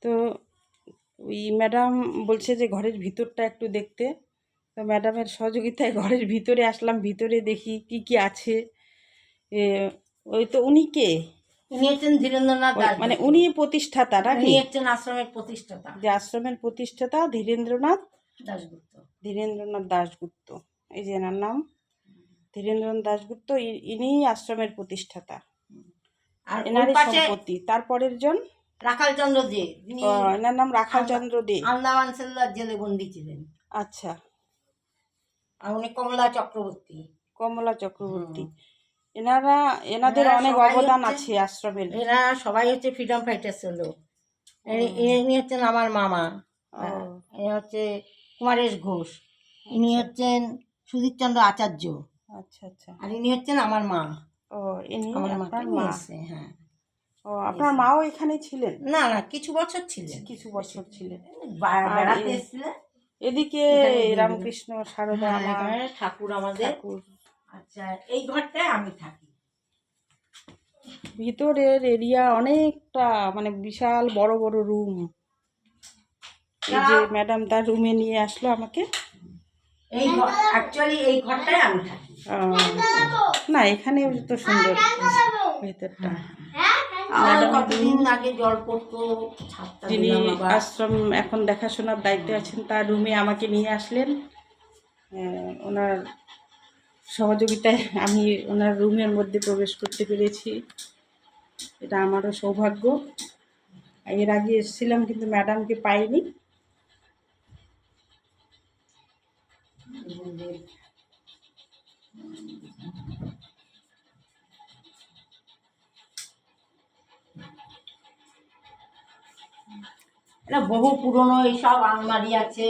তো ওই ম্যাডাম বলছে যে ঘরের ভিতরটা একটু দেখতে, তো ম্যাডামের সহযোগিতায় ঘরের ভিতরে আসলাম। ভিতরে দেখি কি কি আছে। ওই তো উনি কে? উনি হচ্ছেন ধীরেন্দ্রনাথ দাস, মানে উনি প্রতিষ্ঠাতা নাকি? উনি হচ্ছেন আশ্রমের প্রতিষ্ঠাতা। যে আশ্রমের প্রতিষ্ঠাতা ধীরেন্দ্রনাথ দাশগুপ্ত। ধীরেন্দ্রনাথ দাশগুপ্ত, এই যে এনার নাম ধীরেন্দ্রনাথ দাশগুপ্ত। ইনি আশ্রমের প্রতিষ্ঠাতা, আর এনারই সম্পত্তি। তারপরের জন রাখাল চন্দ্র দে, এনার নাম রাখাল চন্দ্র দে, আন্দামান সেলুলার জেলে বন্দী ছিলেন। আচ্ছা। আর উনি কমলা চক্রবর্তী। কমলা চক্রবর্তী। এনাদের অনেক অবদান আছে আশ্রমের। এরা সবাই হচ্ছে ফ্রিডম ফাইটার ছিল। ইনি হচ্ছেন আমার মামা, ইনি হচ্ছে কুমারেশ ঘোষ, ইনি হচ্ছেন সুধীরচন্দ্র আচার্য। আচ্ছা আচ্ছা। আর ইনি হচ্ছেন আমার মা। ও, ইনি আপনার মা? হ্যাঁ। ও, আপনার মাও এখানে ছিলেন? না না, কিছু বছর ছিলেন। কিছু বছর ছিলেন, বেড়াতে এসেছিলেন। এদিকে রামকৃষ্ণ সারদা ঠাকুর আমাদের। আচ্ছা, এই ঘরটায় আমি থাকি। ভিতরের এরিয়া অনেকটা, মানে বিশাল বড় বড় রুম। এই যে ম্যাডাম তার রুমে নিয়ে আসলো আমাকে। এই অ্যাকচুয়ালি এই ঘরটায় আমি থাকি। না, এখানে তো সুন্দর ভেতরটা। কতদিন আগে জল পড়তো। যিনি আশ্রম এখন দেখাশোনার দায়িত্বে আছেন তার রুমে আমাকে নিয়ে আসলেন। ওনার সহযোগিতায় আমি ওনার রুমের মধ্যে প্রবেশ করতে পেরেছি, এটা আমারও সৌভাগ্য। এর আগে এসেছিলাম কিন্তু ম্যাডামকে পাইনি। এটা বহু পুরনো, এইসব আলমারি আছে।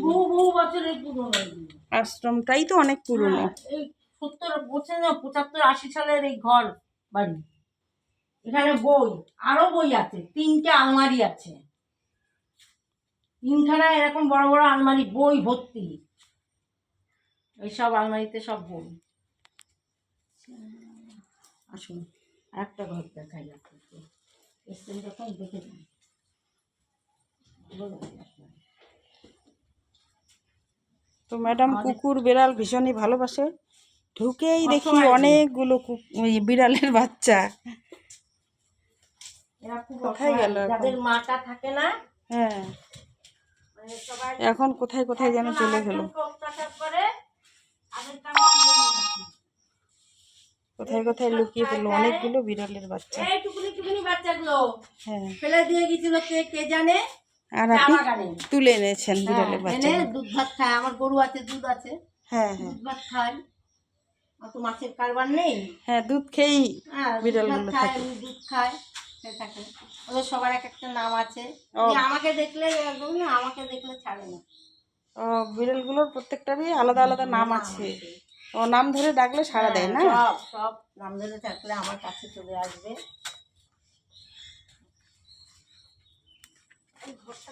বহু বহু বছরের পুরনো। আশ্রমটাই তো অনেক পুরনো। এই 75-80 সালের এই ঘর বাড়ি। এখানে বই, আরো বই আছে। 3টে আলমারি আছে, 3খানা এরকম বড় বড় আলমারি, বই ভর্তি। এইসব আলমারিতে সব বই। আসুন একটা ঘর দেখাই আপনাকে, এসছেন যখন দেখে যান। তো ম্যাডাম কুকুর বেড়াল ভীষণই ভালোবাসে। ঢুকেই দেখি অনেকগুলো বিড়ালের বাচ্চা। কোথায় গেল? যাদের মাটা থাকে না, হ্যাঁ, এখন কোথায় কোথায় যেন চলে গেল। কোথায় কোথায় লুকিয়ে পড়লো অনেকগুলো বিড়ালের বাচ্চা। হ্যাঁ, ফেলে দিয়ে গেছিল কে জানে। আর আপনি তুলে এনেছেন বিড়ালের বাচ্চা। দুধ ভাত খায়, আমার গরু আছে, দুধ আছে। হ্যাঁ হ্যাঁ, দুধ ভাত খায়। অত মাছের কারবার নেই। হ্যাঁ, দুধ খেয়েই বিড়ালগুলো থাকে। দুধ খায়, থাকে। ওদের সবার এক একটা নাম আছে। আমাকে দেখলে ছাড়ে না। ও, বিড়ালগুলোর প্রত্যেকটারই আলাদা আলাদা নাম আছে। ও, নাম ধরে ডাকলে সাড়া দেয় না? সব নাম ধরে ডাকলে আমার কাছে চলে আসবে। ঘরটা